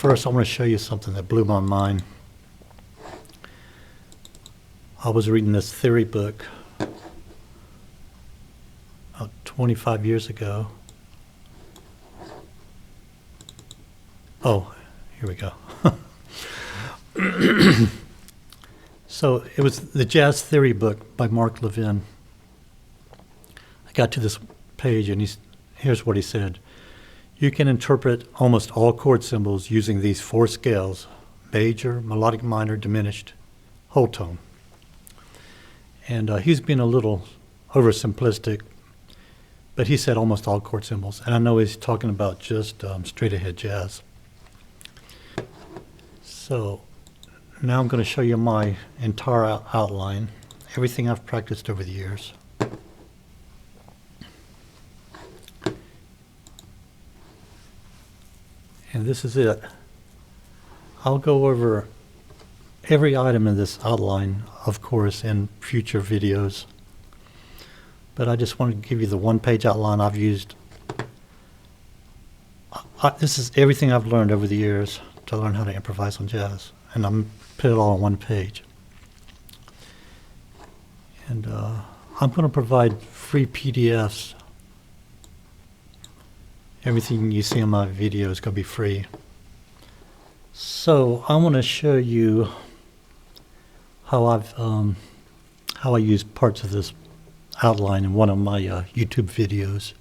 first I want to show you something that blew my mind. I was reading this theory book 25 years ago. Oh, here we go. So it was the Jazz Theory book by Mark Levin. I got to this page and here's what he said. You can interpret almost all chord symbols using these four scales: major, melodic minor, diminished, whole tone. And he's been a little oversimplistic, but he said almost all chord symbols. And I know he's talking about just straight ahead jazz. So now I'm going to show you my entire outline, everything I've practiced over the years. And this is it. I'll go over every item in this outline, of course, in future videos. But I just wanted to give you the one-page outline I've used. This is everything I've learned over the years to learn how to improvise on jazz. And I'm put it all on one page. And I'm going to provide free PDFs. Everything you see in my video is going to be free. So I want to show you how I use parts of this outline in one of my YouTube videos.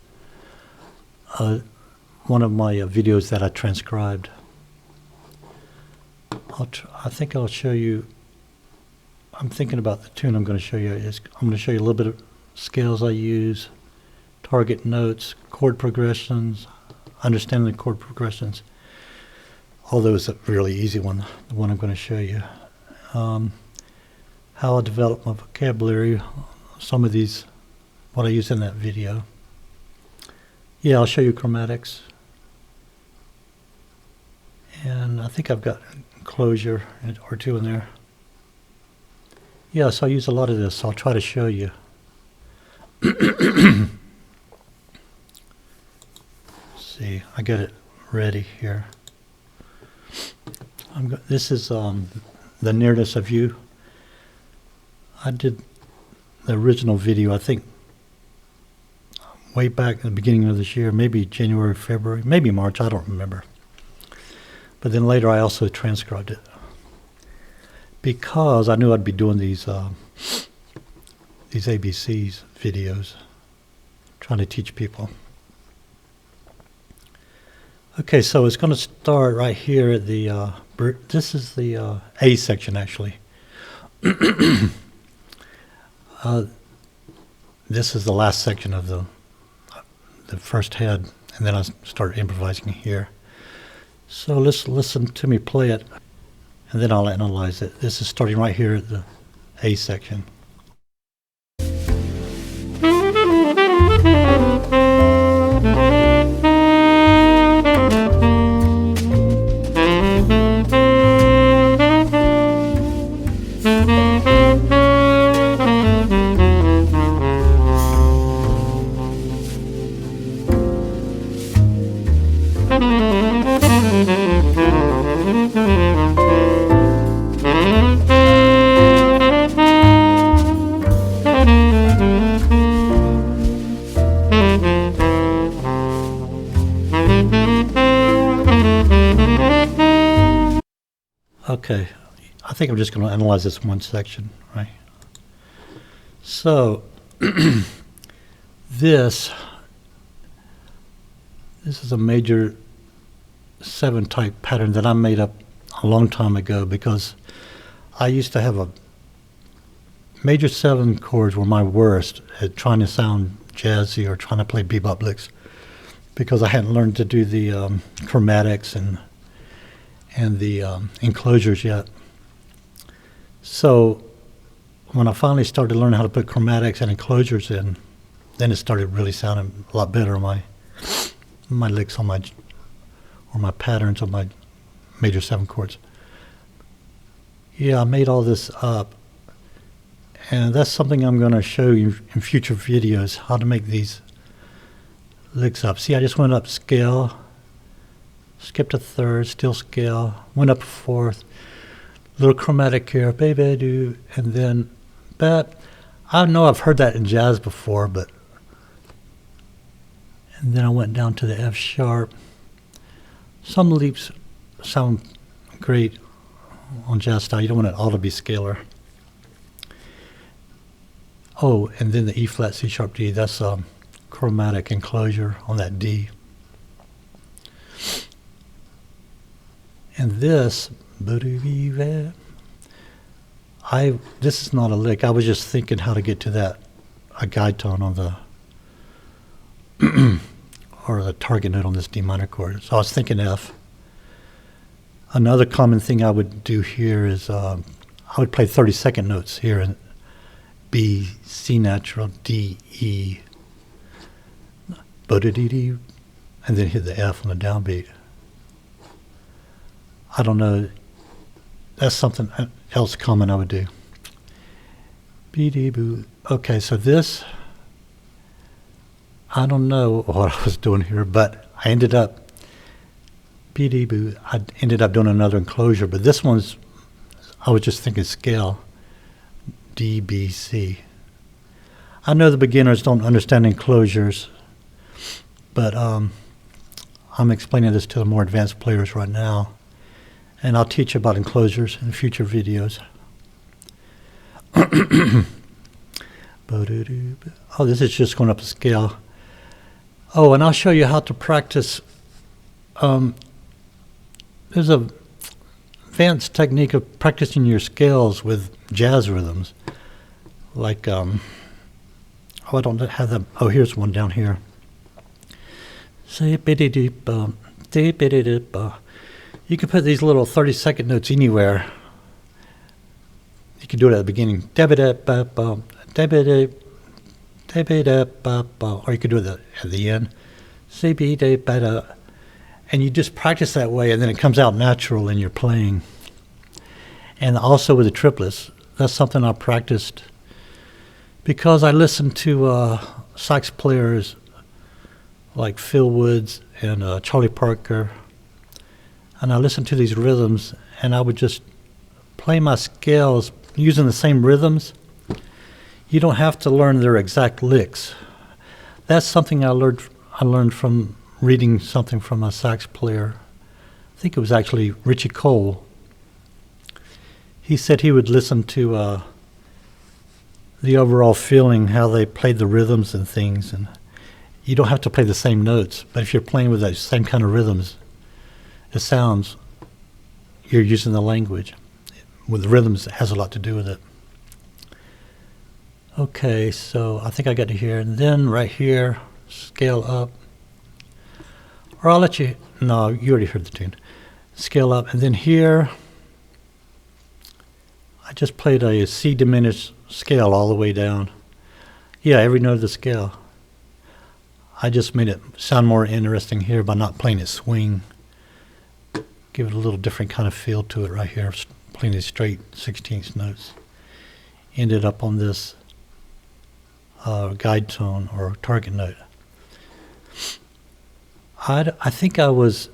One of my videos that I transcribed. I think I'll show you. I'm thinking about the tune I'm going to show you. I'm going to show you a little bit of scales I use, target notes, chord progressions, understanding the chord progressions. Although it's a really easy one, the one I'm going to show you. How I develop my vocabulary, some of these, what I use in that video. Yeah, I'll show you chromatics. And I think I've got closure or two in there. Yeah, so I use a lot of this. So I'll try to show you. See, I got it ready here. This is the nearness of you. I did the original video, I think, way back in the beginning of this year, maybe January, February, maybe March, I don't remember. But then later I also transcribed it because I knew I'd be doing these ABCs videos, trying to teach people. Okay, so it's going to start right here at the, this is the A section actually. This is the last section of the first head, and then I started improvising here. So let's listen to me play it, and then I'll analyze it. This is starting right here at the A section. Okay, I think I'm just going to analyze this one section, right? So, this is a major 7 type pattern that I made up a long time ago because I used to have a major 7 chords were my worst at trying to sound jazzy or trying to play bebop licks because I hadn't learned to do the chromatics and the enclosures yet. So when I finally started learning how to put chromatics and enclosures in, then it started really sounding a lot better on my licks on my patterns on my major 7 chords. Yeah, I made all this up, and that's something I'm going to show you in future videos, how to make these licks up. See, I just went up scale, skipped a third, still scale, went up a fourth, little chromatic here, baby do, and then but I know I've heard that in jazz before, but and then I went down to the F sharp. Some leaps sound great on jazz style. You don't want it all to be scalar. Oh, and then the E flat C sharp D. That's a chromatic enclosure on that D. And this is not a lick. I was just thinking how to get to that a guide tone on the or the target note on this D minor chord. So I was thinking F. Another common thing I would do here is I would play 32nd notes here in B, C natural, D, E, and then hit the F on the downbeat. I don't know. That's something else common I would do. B-D-boo. Okay, so this, I don't know what I was doing here, but I ended up B-D-boo. I ended up doing another enclosure, but this one's, I was just thinking scale. D, B, C. I know the beginners don't understand enclosures, but I'm explaining this to the more advanced players right now. And I'll teach about enclosures in future videos. Oh, this is just going up a scale. Oh, and I'll show you how to practice. There's a advanced technique of practicing your scales with jazz rhythms. Like, oh, I don't have them. Oh, here's one down here. You can put these little 30-second notes anywhere. You can do it at the beginning. Or you can do it at the end. And you just practice that way, and then it comes out natural in your playing. And also with the triplets, that's something I practiced because I listened to sax players like Phil Woods and Charlie Parker. And I listened to these rhythms, and I would just play my scales using the same rhythms. You don't have to learn their exact licks. That's something I learned from reading something from a sax player. I think it was actually Richie Cole. He said he would listen to the overall feeling, how they played the rhythms and things. And you don't have to play the same notes, but if you're playing with those same kind of rhythms, it sounds you're using the language. With the rhythms, it has a lot to do with it. Okay, so I think I got to here. And then right here, scale up. Or I'll let you, no, you already heard the tune. Scale up. And then here, I just played a C diminished scale all the way down. Yeah, every note of the scale. I just made it sound more interesting here by not playing it swing. Give it a little different kind of feel to it right here, playing these straight 16th notes. Ended up on this guide tone or target note. I think I was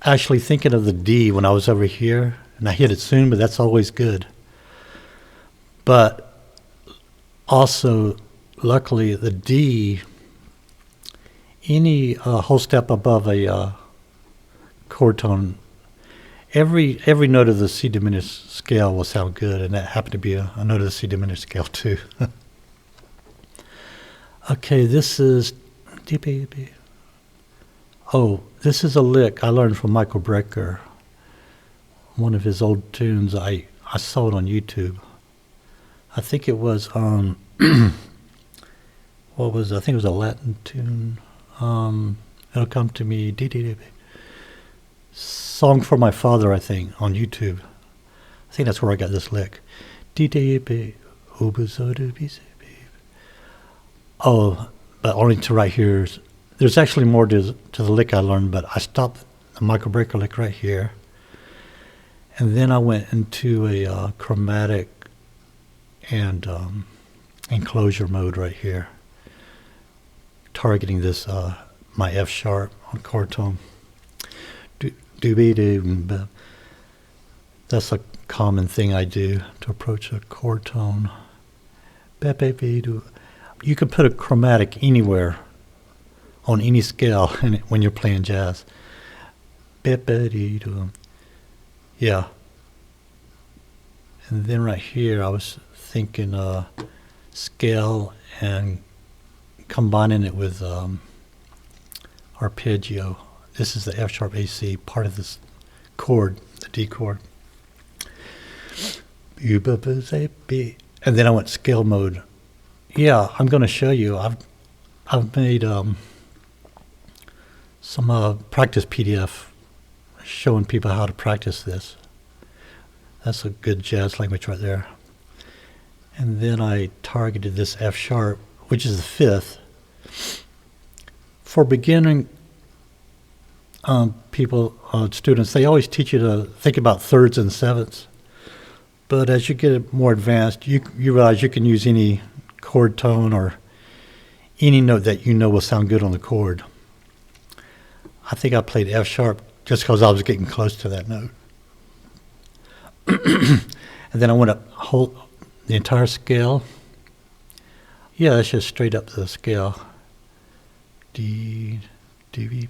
actually thinking of the D when I was over here, and I hit it soon, but that's always good. But also, luckily, the D, any whole step above a chord tone, every note of the C diminished scale will sound good, and that happened to be a note of the C diminished scale too. Okay, this is oh, this is a lick I learned from Michael Brecker. One of his old tunes. I saw it on YouTube. I think it was what was I think it was a Latin tune. It'll come to me. Song for My Father, I think, on YouTube. I think that's where I got this lick. Oh, but only to right here. There's actually more to the lick I learned, but I stopped the Michael Brecker lick right here. And then I went into a chromatic and enclosure mode right here, targeting this my F sharp on chord tone. Doobie-doo. That's a common thing I do to approach a chord tone. Be-be-be-doo. You can put a chromatic anywhere on any scale when you're playing jazz. Be-be-dee-doo. Yeah. And then right here, I was thinking scale and combining it with arpeggio. This is the F sharp AC, part of this chord, the D chord. And then I went scale mode. Yeah, I'm going to show you. I've made some practice PDF showing people how to practice this. That's a good jazz language right there. And then I targeted this F sharp, which is the fifth. For beginning people, students, they always teach you to think about thirds and sevenths. But as you get more advanced, you realize you can use any chord tone or any note that you know will sound good on the chord. I think I played F sharp just because I was getting close to that note. And then I went up the entire scale. Yeah, that's just straight up the scale. D, D, B.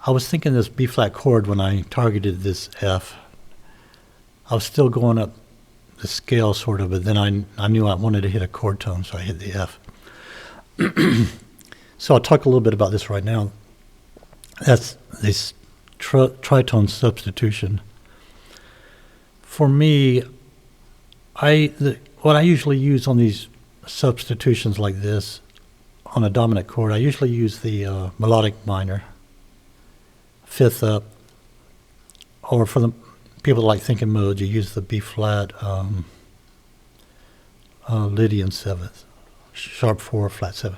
I was thinking this B flat chord when I targeted this F. I was still going up the scale sort of, but then I knew I wanted to hit a chord tone, so I hit the F. So I'll talk a little bit about this right now. That's this tritone substitution. For me, what I usually use on these substitutions like this, on a dominant chord, I usually use the melodic minor, fifth up, or for the people that like thinking modes, you use the B flat Lydian seventh, sharp 4, flat 7.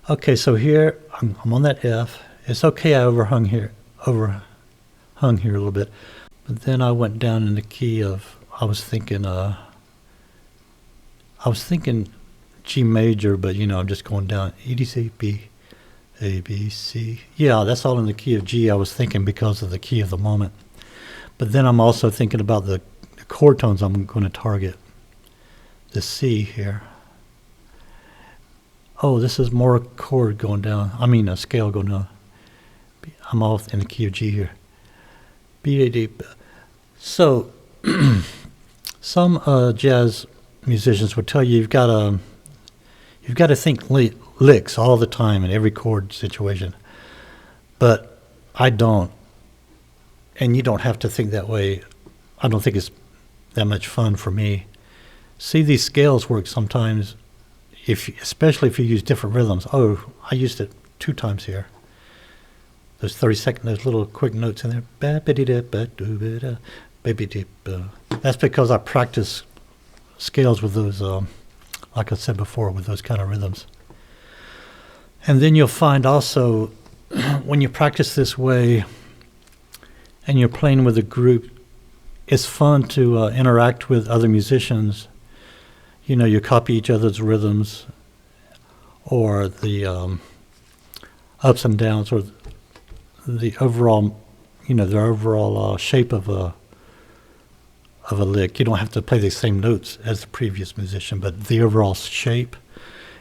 Okay, so here I'm on that F. It's okay I overhung here a little bit, but then I went down in the key of I was thinking G major, but I'm just going down E D C B A B C. Yeah, that's all in the key of G. I was thinking because of the key of the moment. But then I'm also thinking about the chord tones I'm going to target. The C here. Oh, this is more chord going down. I mean a scale going down. I'm off in the key of G here. B A D. So some jazz musicians would tell you you've got to think licks all the time in every chord situation, but I don't, and you don't have to think that way. I don't think it's that much fun for me. See, these scales work sometimes, especially if you use different rhythms. Oh, I used it 2 times here. Those 30-second, those little quick notes in there. That's because I practice scales with those, like I said before, with those kind of rhythms. And then you'll find also, when you practice this way and you're playing with a group, it's fun to interact with other musicians. You copy each other's rhythms or the ups and downs or the overall, the overall shape of a lick. You don't have to play the same notes as the previous musician, but the overall shape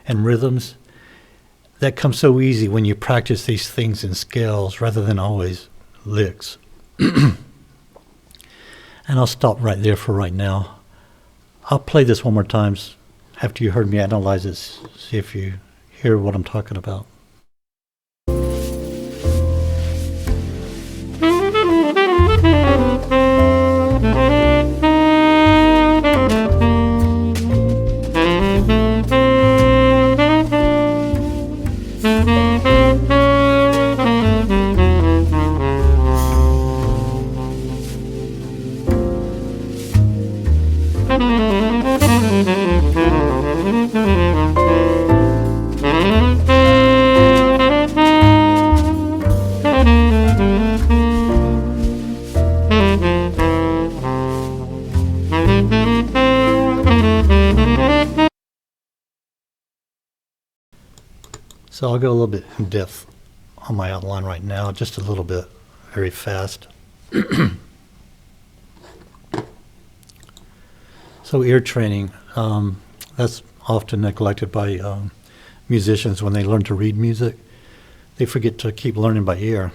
and rhythms, that comes so easy when you practice these things in scales rather than always licks. And I'll stop right there for right now. I'll play this one more time after you heard me analyze it, see if you hear what I'm talking about. So I'll go a little bit in depth on my outline right now, just a little bit, very fast. So ear training, that's often neglected by musicians when they learn to read music. They forget to keep learning by ear.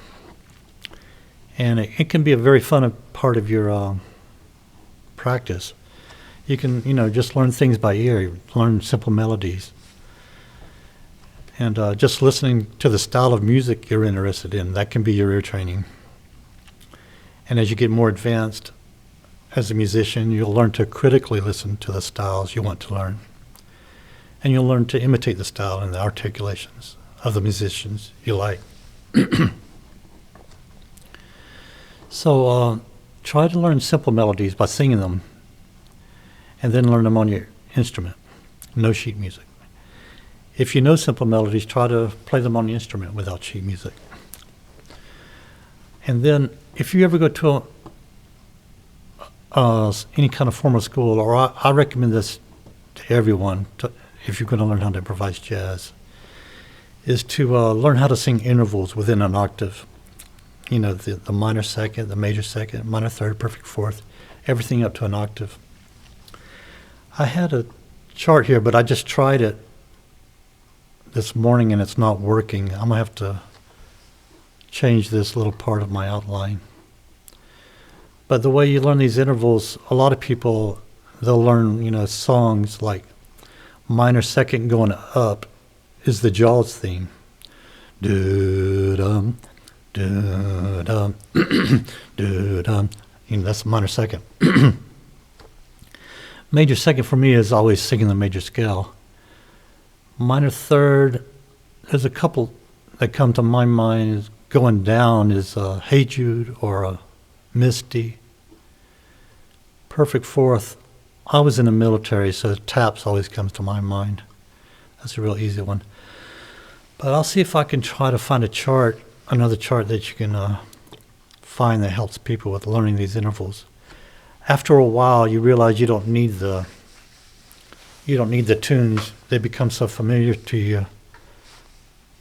And it can be a very fun part of your practice. You can, just learn things by ear, learn simple melodies. And just listening to the style of music you're interested in, that can be your ear training. And as you get more advanced as a musician, you'll learn to critically listen to the styles you want to learn. And you'll learn to imitate the style and the articulations of the musicians you like. So try to learn simple melodies by singing them, and then learn them on your instrument, no sheet music. If you know simple melodies, try to play them on the instrument without sheet music. And then if you ever go to any kind of formal school, or I recommend this to everyone, if you're going to learn how to improvise jazz, is to learn how to sing intervals within an octave. The minor second, the major second, minor third, perfect fourth, everything up to an octave. I had a chart here, but I just tried it this morning and it's not working. I'm going to have to change this little part of my outline. But the way you learn these intervals, a lot of people, they'll learn, songs like minor second going up is the Jaws theme. Do-dum, do-dum, do-dum. That's minor second. Major second for me is always singing the major scale. Minor third, there's a couple that come to my mind. Is going down is Hey Jude or Misty. Perfect fourth, I was in the military, so taps always comes to my mind. That's a real easy one. But I'll see if I can try to find another chart that you can find that helps people with learning these intervals. After a while, you realize you don't need the tunes. They become so familiar to you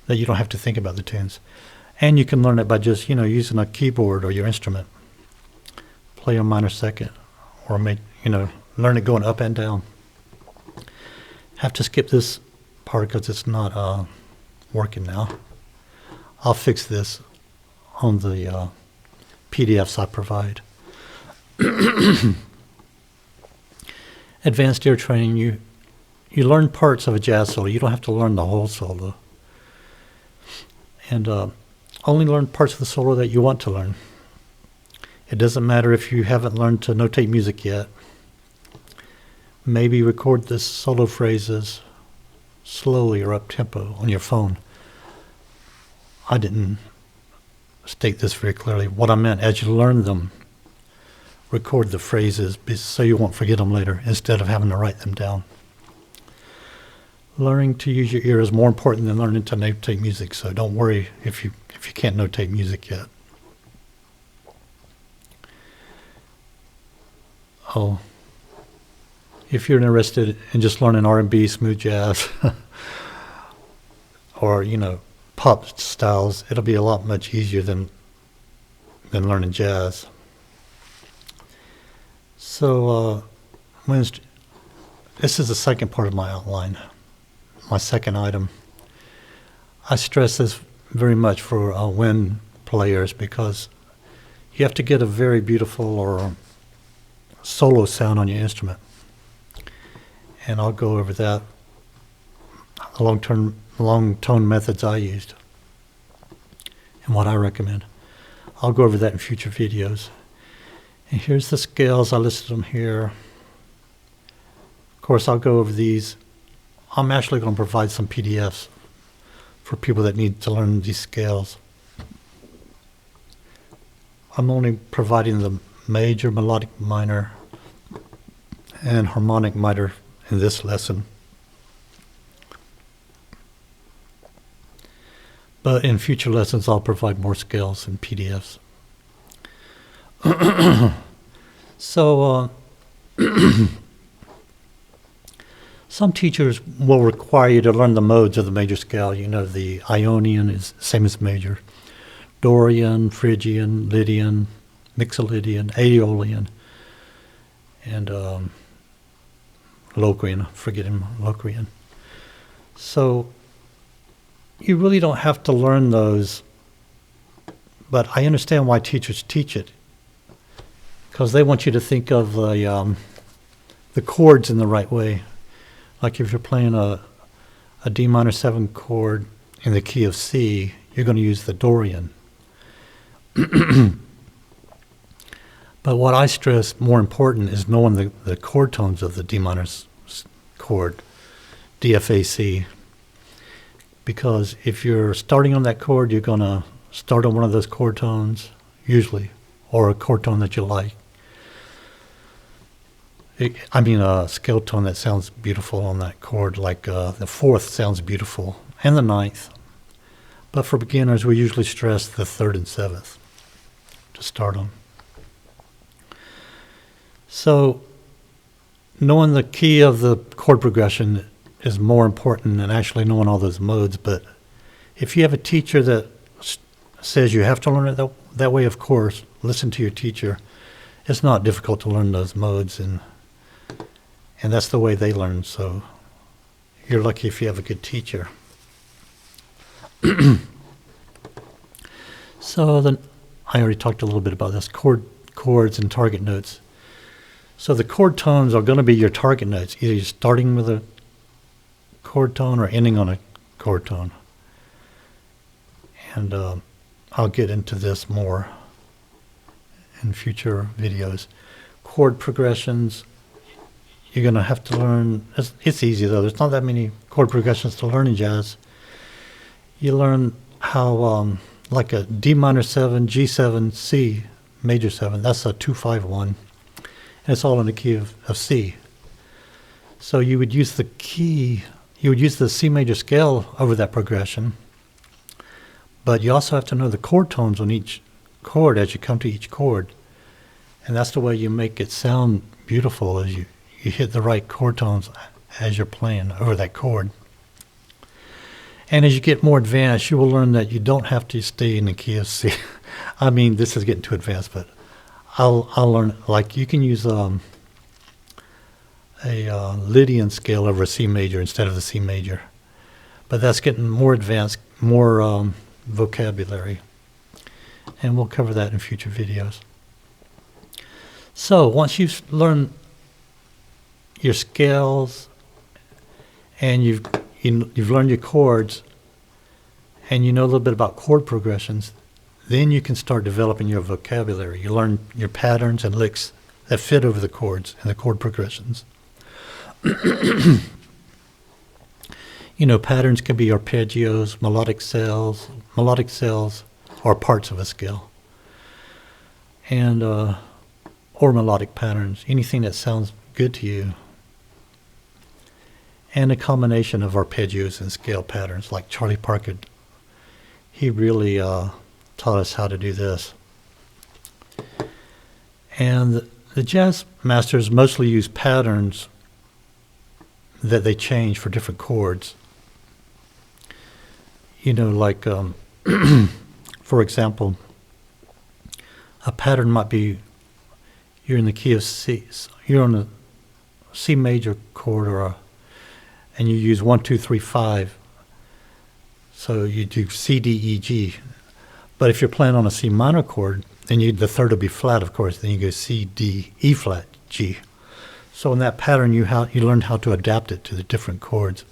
that you don't have to think about the tunes. And you can learn it by just, using a keyboard or your instrument. Play a minor second, or learn it going up and down. Have to skip this part because it's not working now. I'll fix this on the PDFs I provide. Advanced ear training, you learn parts of a jazz solo. You don't have to learn the whole solo. And only learn parts of the solo that you want to learn. It doesn't matter if you haven't learned to notate music yet. Maybe record the solo phrases slowly or up tempo on your phone. I didn't state this very clearly. What I meant, as you learn them, record the phrases so you won't forget them later instead of having to write them down. Learning to use your ear is more important than learning to notate music, so don't worry if you can't notate music yet. Oh, if you're interested in just learning R&B, smooth jazz, or pop styles, it'll be a lot much easier than learning jazz. So this is the second part of my outline, my second item. I stress this very much for wind players because you have to get a very beautiful or solo sound on your instrument. And I'll go over that, the long tone methods I used and what I recommend. I'll go over that in future videos. And here's the scales. I listed them here. Of course, I'll go over these. I'm actually going to provide some PDFs for people that need to learn these scales. I'm only providing the major, melodic, minor, and harmonic minor in this lesson. But in future lessons, I'll provide more scales and PDFs. So, some teachers will require you to learn the modes of the major scale. The Ionian is same as major. Dorian, Phrygian, Lydian, Mixolydian, Aeolian, and Locrian, forgetting Locrian. So you really don't have to learn those, but I understand why teachers teach it, because they want you to think of the chords in the right way. Like if you're playing a D minor 7 chord in the key of C, you're going to use the Dorian. But what I stress more important is knowing the chord tones of the D minor chord, D, F, A, C. Because if you're starting on that chord, you're going to start on one of those chord tones, usually, or a chord tone that you like. A scale tone that sounds beautiful on that chord, like the 4th sounds beautiful, and the 9th. But for beginners, we usually stress the 3rd and 7th to start on. So knowing the key of the chord progression is more important than actually knowing all those modes. But if you have a teacher that says you have to learn it that way, of course, listen to your teacher. It's not difficult to learn those modes, and that's the way they learn. So you're lucky if you have a good teacher. So then I already talked a little bit about this, chords and target notes. So the chord tones are going to be your target notes. Either you're starting with a chord tone or ending on a chord tone. And I'll get into this more in future videos. Chord progressions, you're going to have to learn. It's easy though. There's not that many chord progressions to learn in jazz. You learn how, like a D minor 7, G7, C, major 7, that's a 2-5-1. And it's all in the key of C. So you would use the C major scale over that progression, but you also have to know the chord tones on each chord as you come to each chord. And that's the way you make it sound beautiful, as you hit the right chord tones as you're playing over that chord. And as you get more advanced, you will learn that you don't have to stay in the key of C. I mean, this is getting too advanced, but I'll learn, like you can use a Lydian scale over a C major instead of the C major. But that's getting more advanced, more vocabulary. And we'll cover that in future videos. So once you've learned your scales and you've learned your chords and you know a little bit about chord progressions, then you can start developing your vocabulary. You learn your patterns and licks that fit over the chords and the chord progressions. Patterns can be arpeggios, melodic scales, or parts of a scale. And, or melodic patterns, anything that sounds good to you. And a combination of arpeggios and scale patterns, like Charlie Parker. He really taught us how to do this. And the jazz masters mostly use patterns that they change for different chords. Like, for example, a pattern might be, you're in the key of C, you're on a C major chord, and you use 1, 2, 3, 5. So you do C, D, E, G. But if you're playing on a C minor chord, then the 3rd will be flat, of course. Then you go C, D, E flat, G. So in that pattern, you learn how to adapt it to the different chords.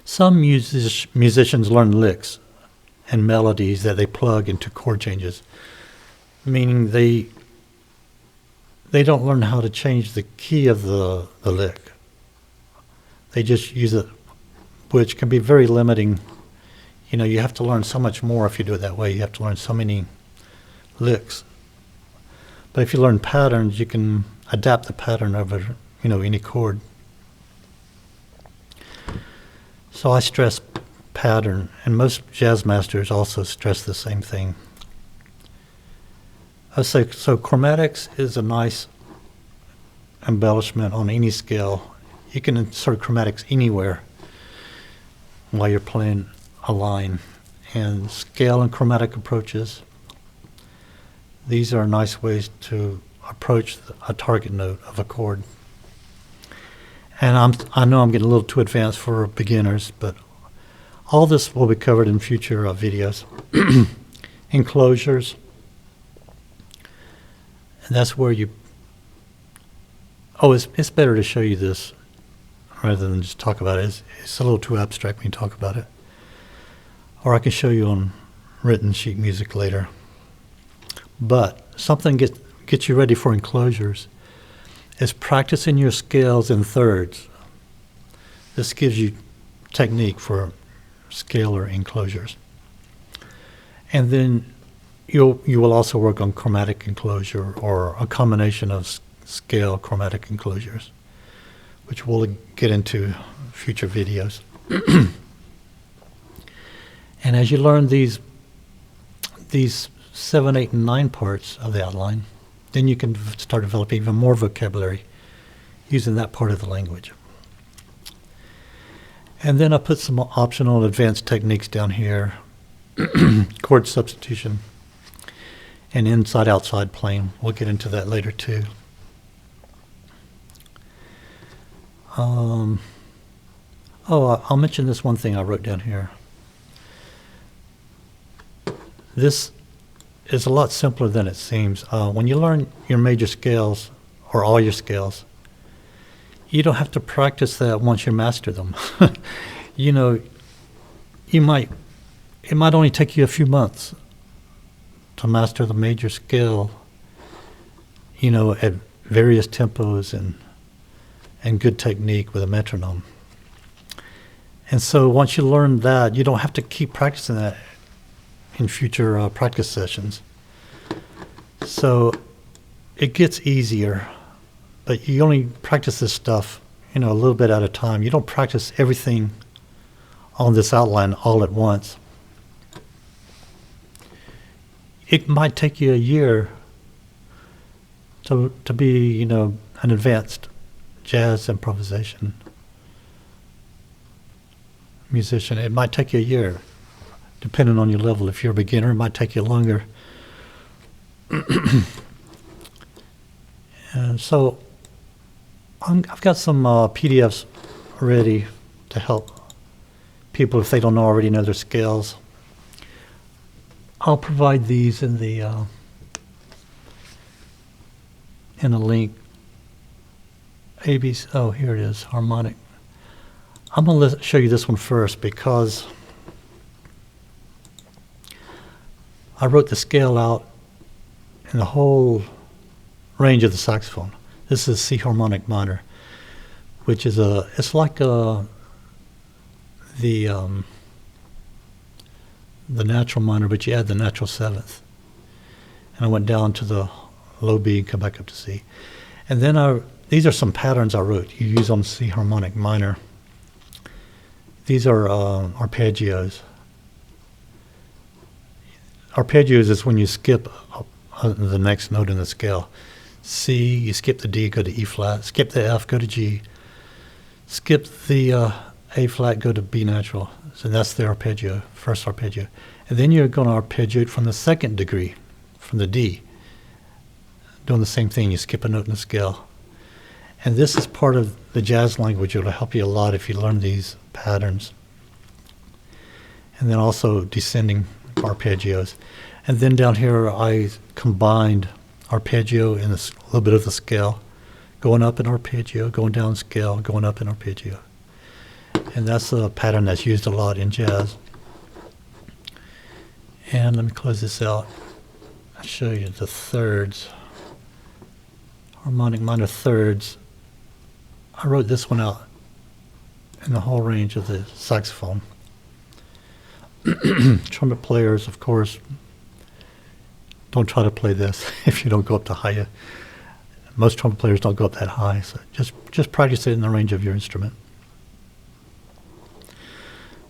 Some musicians learn licks and melodies that they plug into chord changes, meaning they don't learn how to change the key of the lick. They just use it, which can be very limiting. You have to learn so much more if you do it that way. You have to learn so many licks. But if you learn patterns, you can adapt the pattern over, any chord. So I stress pattern, and most jazz masters also stress the same thing. So chromatics is a nice embellishment on any scale. You can insert chromatics anywhere while you're playing a line. And scale and chromatic approaches, these are nice ways to approach a target note of a chord. And I know I'm getting a little too advanced for beginners, but all this will be covered in future videos. Enclosures, and that's where you, it's better to show you this rather than just talk about it. It's a little too abstract when you talk about it. Or I can show you on written sheet music later. But something gets you ready for enclosures is practicing your scales in thirds. This gives you technique for scalar enclosures. And then you will also work on chromatic enclosure, or a combination of scale chromatic enclosures, which we'll get into future videos. And as you learn these 7, 8, and 9 parts of the outline, then you can start developing even more vocabulary using that part of the language. And then I put some optional advanced techniques down here. Chord substitution and inside-outside playing. We'll get into that later too. I'll mention this one thing I wrote down here. This is a lot simpler than it seems. When you learn your major scales, or all your scales, you don't have to practice that once you master them. You know, it might only take you a few months to master the major scale, you know, at various tempos and good technique with a metronome. And so once you learn that, you don't have to keep practicing that in future practice sessions. So it gets easier, but you only practice this stuff, you know, a little bit at a time. You don't practice everything on this outline all at once. It might take you a year to be, you know, an advanced jazz improvisation musician. It might take you a year, depending on your level. If you're a beginner, it might take you longer. And so I've got some PDFs ready to help people if they don't already know their scales. I'll provide these in a link. ABC. Oh, here it is. Harmonic. I'm going to show you this one first because I wrote the scale out in the whole range of the saxophone. This is C harmonic minor, which is it's like the natural minor, but you add the natural seventh. And I went down to the low B and come back up to C. And then these are some patterns I wrote you use on C harmonic minor. These are arpeggios. Arpeggios is when you skip the next note in the scale. C, you skip the D, go to E flat. Skip the F, go to G. Skip the A flat, go to B natural. So that's the arpeggio, first arpeggio. And then you're going to arpeggiate from the second degree, from the D. Doing the same thing, you skip a note in the scale. And this is part of the jazz language. It'll help you a lot if you learn these patterns. And then also descending arpeggios. And then down here I combined arpeggio and a little bit of the scale. Going up in arpeggio, going down scale, going up in arpeggio. And that's a pattern that's used a lot in jazz. And let me close this out. I'll show you the thirds. Harmonic minor thirds. I wrote this one out in the whole range of the saxophone. Trumpet players, of course, don't try to play this if you don't go up to high. Most trumpet players don't go up that high, so just practice it in the range of your instrument.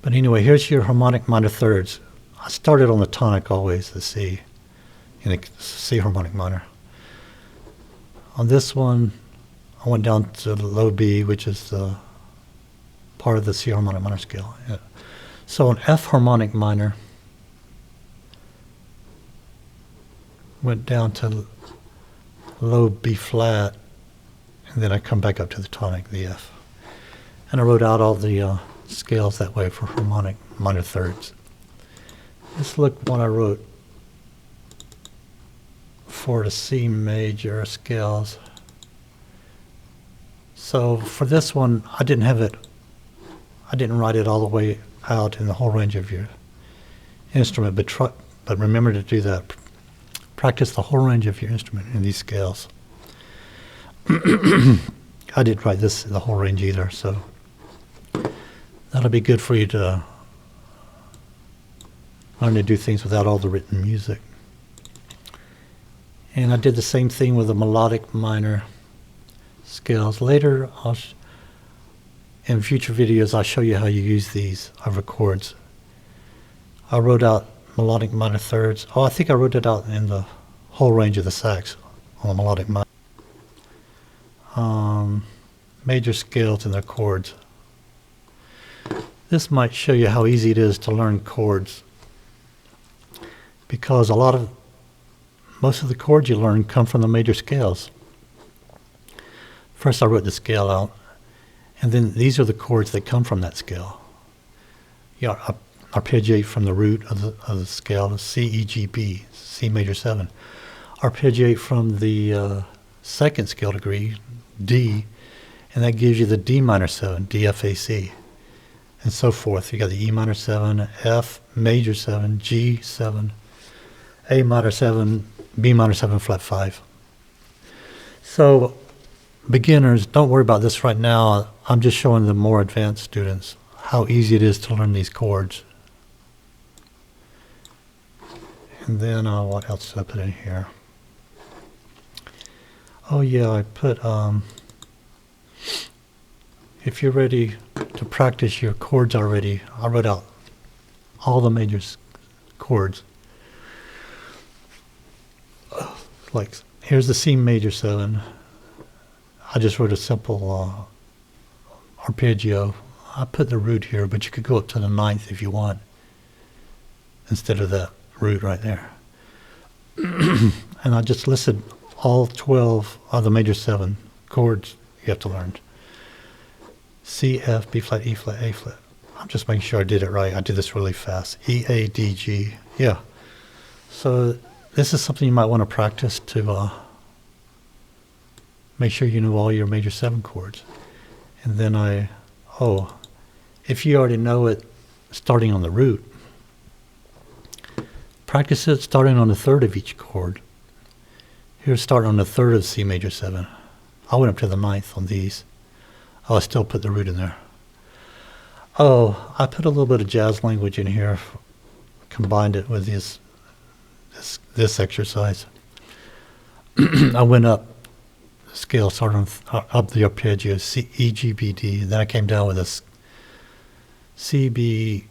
But anyway, here's your harmonic minor thirds. I started on the tonic always, the C, in the C harmonic minor. On this one, I went down to the low B, which is the part of the C harmonic minor scale. Yeah. So an F harmonic minor went down to low B flat, and then I come back up to the tonic, the F. And I wrote out all the scales that way for harmonic minor thirds. Let's look what I wrote for the C major scales. So for this one, I didn't write it all the way out in the whole range of your instrument, but remember to do that. Practice the whole range of your instrument in these scales. I didn't write this in the whole range either, so that'll be good for you to learn to do things without all the written music. And I did the same thing with the melodic minor scales. Later, in future videos, I'll show you how you use these other chords. I wrote out melodic minor thirds. Oh, I think I wrote it out in the whole range of the sax on the melodic minor. Major scales and their chords. This might show you how easy it is to learn chords, because most of the chords you learn come from the major scales. First I wrote the scale out, and then these are the chords that come from that scale. You arpeggiate from the root of the scale, C, E, G, B, C major 7. Arpeggiate from the second scale degree, D, and that gives you the D minor 7, D, F, A, C, and so forth. You got the E minor 7, F major 7, G 7, A minor 7, B minor 7 flat 5. So beginners, don't worry about this right now. I'm just showing the more advanced students how easy it is to learn these chords. And then what else did I put in here? Oh yeah, I put, if you're ready to practice your chords already, I wrote out all the major chords. Like, here's the C major 7. I just wrote a simple arpeggio. I put the root here, but you could go up to the 9th if you want, instead of that root right there. And I just listed all 12 of the major 7 chords you have to learn. C, F, B flat, E flat, A flat. I'm just making sure I did it right. I did this really fast. E, A, D, G. Yeah. So this is something you might want to practice to make sure you know all your major 7 chords. And then if you already know it starting on the root, practice it starting on the 3rd of each chord. Here's starting on the 3rd of C major 7. I went up to the 9th on these. I still put the root in there. Oh, I put a little bit of jazz language in here, combined it with this exercise. I went up the scale, started up the arpeggio, C, E, G, B, D, and then I came down with a C, B,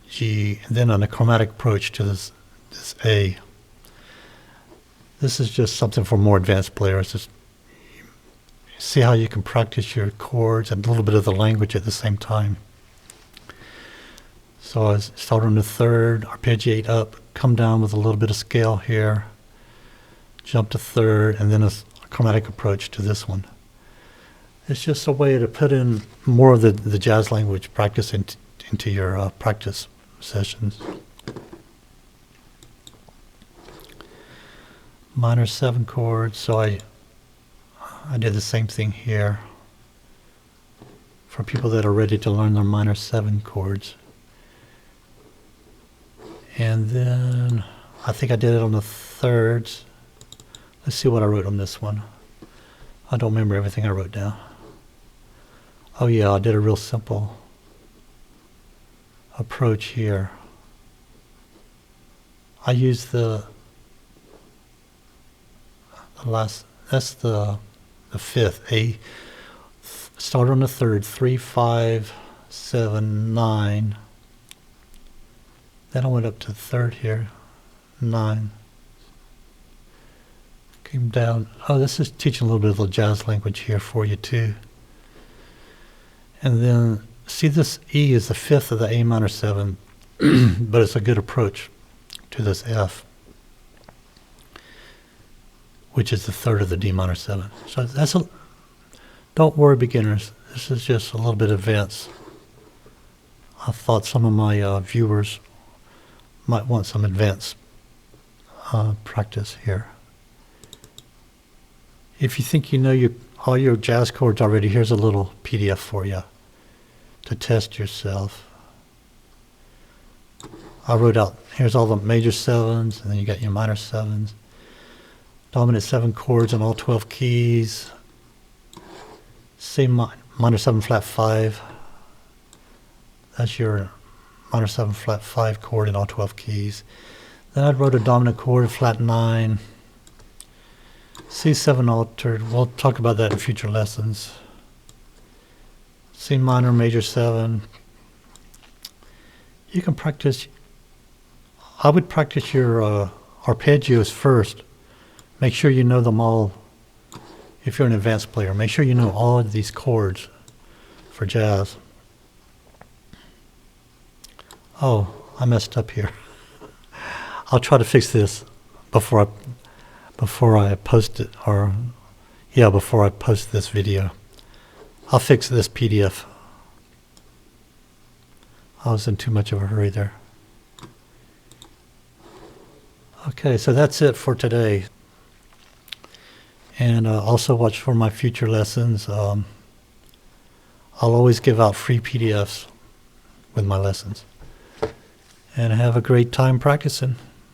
G, and then on a chromatic approach to this A. This is just something for more advanced players. Just see how you can practice your chords and a little bit of the language at the same time. So I start on the 3rd, arpeggiate up, come down with a little bit of scale here, jump to 3rd, and then a chromatic approach to this one. It's just a way to put in more of the jazz language practice into your practice sessions. Minor 7 chords, so I did the same thing here for people that are ready to learn their minor 7 chords. And then I think I did it on the 3rds. Let's see what I wrote on this one. I don't remember everything I wrote down. Oh yeah, I did a real simple approach here. I used the last, that's the 5th. A, start on the 3rd, 3, 5, 7, 9. Then I went up to the 3rd here, 9. Came down. Oh, this is teaching a little bit of the jazz language here for you too. And then see this E is the fifth of the A minor 7, but it's a good approach to this F, which is the third of the D minor 7. So don't worry, beginners. This is just a little bit advanced. I thought some of my viewers might want some advanced practice here. If you think you know all your jazz chords already, here's a little PDF for you to test yourself. I wrote out, here's all the major 7s, and then you got your minor 7s. Dominant 7 chords in all 12 keys. C minor 7 flat 5. That's your minor 7 flat 5 chord in all 12 keys. Then I wrote a dominant chord, flat 9. C7 altered. We'll talk about that in future lessons. C minor, major 7. You can practice. I would practice your arpeggios first. Make sure you know them all. If you're an advanced player, make sure you know all of these chords for jazz. Oh, I messed up here. I'll try to fix this before I post it, before I post this video. I'll fix this PDF. I was in too much of a hurry there. Okay, so that's it for today. And also watch for my future lessons. I'll always give out free PDFs with my lessons. And have a great time practicing.